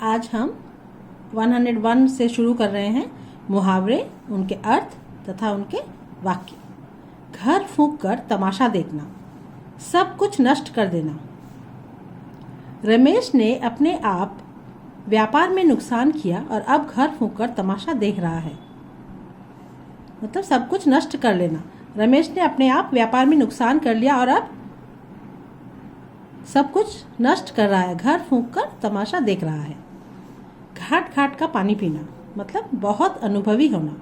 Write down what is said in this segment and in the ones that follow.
आज हम 101 से शुरू कर रहे हैं मुहावरे, उनके अर्थ तथा उनके वाक्य। घर फूंक कर तमाशा देखना, सब कुछ नष्ट कर देना। रमेश ने अपने आप व्यापार में नुकसान किया और अब घर फूंक कर तमाशा देख रहा है। मतलब सब कुछ नष्ट कर लेना। रमेश ने अपने आप व्यापार में नुकसान कर लिया और अब सब कुछ नष्ट कर रहा है, घर फूंक कर तमाशा देख रहा है। घाट घाट का पानी पीना, मतलब बहुत अनुभवी होना।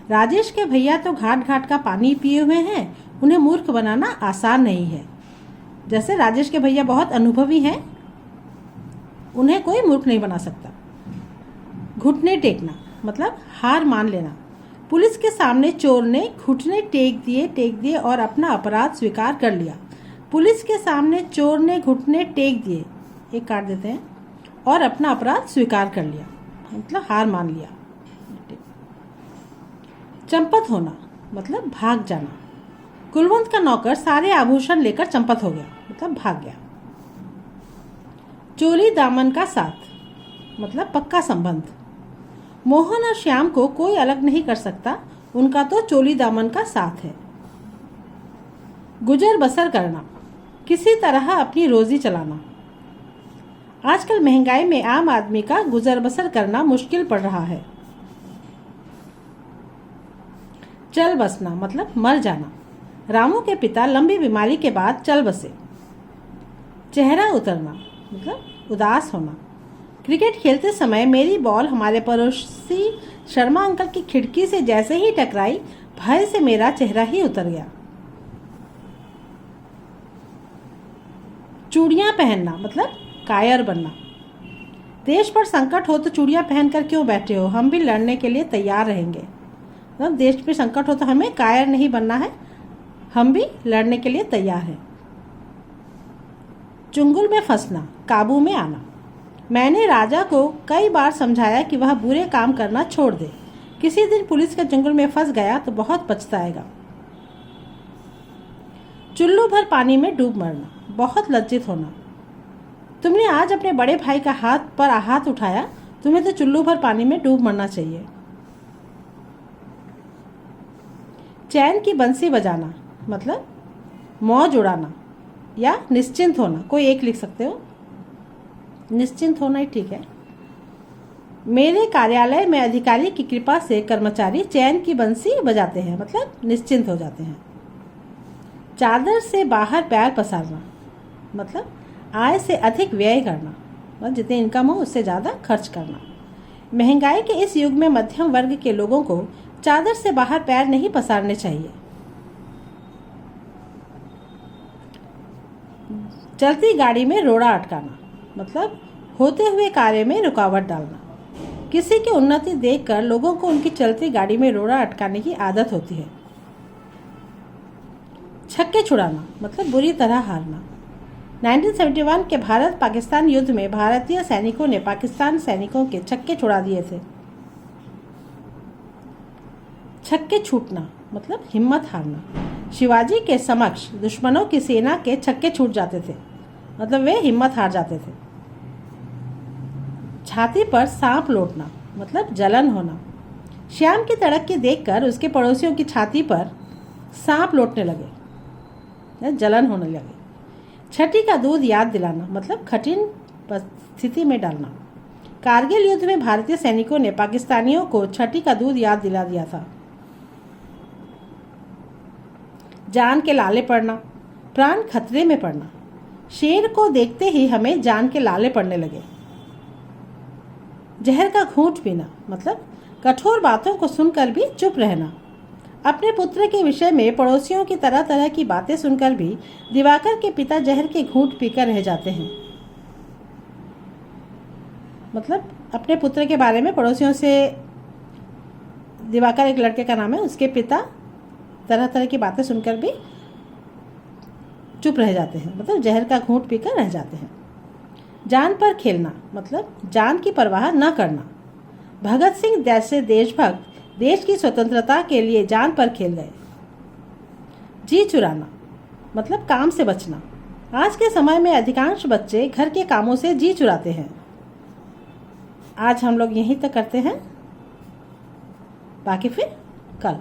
राजेश के भैया तो घाट घाट का पानी पिए हुए हैं, उन्हें मूर्ख बनाना आसान नहीं है। जैसे राजेश के भैया बहुत अनुभवी हैं, उन्हें कोई मूर्ख नहीं बना सकता। घुटने टेकना, मतलब हार मान लेना। पुलिस के सामने चोर ने घुटने टेक दिए और अपना अपराध स्वीकार कर लिया। पुलिस के सामने चोर ने घुटने टेक दिए, एक काट देते हैं, और अपना अपराध स्वीकार कर लिया, मतलब हार मान लिया। चंपत होना, मतलब भाग जाना। कुलवंत का नौकर सारे आभूषण लेकर चंपत हो गया, मतलब भाग गया। चोली दामन का साथ, मतलब पक्का संबंध। मोहन और श्याम को कोई अलग नहीं कर सकता, उनका तो चोली दामन का साथ है। गुजर बसर करना, किसी तरह अपनी रोजी चलाना। आजकल महंगाई में आम आदमी का गुजर बसर करना मुश्किल पड़ रहा है। चल बसना, मतलब मर जाना। रामू के पिता लंबी बीमारी के बाद चल बसे। चेहरा उतरना, मतलब उदास होना। क्रिकेट खेलते समय मेरी बॉल हमारे पड़ोसी शर्मा अंकल की खिड़की से जैसे ही टकराई, भय से मेरा चेहरा ही उतर गया। चूड़ियां पहनना, मतलब कायर बनना। देश पर संकट हो तो चूड़ियां पहनकर क्यों बैठे हो, हम भी लड़ने के लिए तैयार रहेंगे। मतलब देश पे संकट हो तो हमें कायर नहीं बनना है, हम भी लड़ने के लिए तैयार हैं। चुंगल में फंसना, काबू में आना। मैंने राजा को कई बार समझाया कि वह बुरे काम करना छोड़ दे, किसी दिन पुलिस के चुंगल में फंस गया तो बहुत पछताएगा। चुल्लू भर पानी में डूब मरना, बहुत लज्जित होना। तुमने आज अपने बड़े भाई का हाथ उठाया, तुम्हें तो चुल्लू भर पानी में डूब मरना चाहिए। चैन की बंसी बजाना, मतलब मौज उड़ाना या निश्चिंत होना, कोई एक लिख सकते हो, निश्चिंत होना ही ठीक है। मेरे कार्यालय में अधिकारी की कृपा से कर्मचारी चैन की बंसी बजाते हैं, मतलब निश्चिंत हो जाते हैं। चादर से बाहर पैर पसारना, मतलब आय से अधिक व्यय करना, मतलब जितनी इनकम हो उससे ज़्यादा खर्च करना। महंगाई के इस युग में मध्यम वर्ग के लोगों को चादर से बाहर पैर नहीं पसारने चाहिए। चलती गाड़ी में रोड़ा अटकाना, मतलब होते हुए कार्य में रुकावट डालना। किसी की उन्नति देखकर लोगों को उनकी चलती गाड़ी में रोड़ा अटकाने की आदत होती है। छक्के छुड़ाना, मतलब बुरी तरह हारना। 1971 के भारत पाकिस्तान युद्ध में भारतीय सैनिकों ने पाकिस्तान सैनिकों के छक्के छुड़ा दिए थे। छक्के छूटना, मतलब हिम्मत हारना। शिवाजी के समक्ष दुश्मनों की सेना के छक्के छूट जाते थे, मतलब वे हिम्मत हार जाते थे। छाती पर सांप लौटना, मतलब जलन होना। श्याम की तरक्की देखकर उसके पड़ोसियों की छाती पर सांप लौटने लगे, जलन होने लगी। छठी का दूध याद दिलाना, मतलब कठिन परिस्थिति में डालना। कारगिल युद्ध में भारतीय सैनिकों ने पाकिस्तानियों को छठी का दूध याद दिला दिया था। जान के लाले पड़ना, प्राण खतरे में पड़ना। शेर को देखते ही हमें जान के लाले पड़ने लगे। जहर का घूंट पीना, मतलब कठोर बातों को सुनकर भी चुप रहना। अपने पुत्र के विषय में पड़ोसियों की तरह तरह की बातें सुनकर भी दिवाकर के पिता जहर के घूंट पीकर रह जाते हैं। मतलब अपने पुत्र के बारे में पड़ोसियों से, दिवाकर एक लड़के का नाम है, उसके पिता तरह तरह की बातें सुनकर भी चुप रह जाते हैं, मतलब जहर का घूंट पीकर रह जाते हैं। जान पर खेलना, मतलब जान की परवाह न करना। भगत सिंह जैसे देशभक्त देश की स्वतंत्रता के लिए जान पर खेल गए। जी चुराना, मतलब काम से बचना। आज के समय में अधिकांश बच्चे घर के कामों से जी चुराते हैं। आज हम लोग यहीं तक करते हैं, बाकी फिर कल।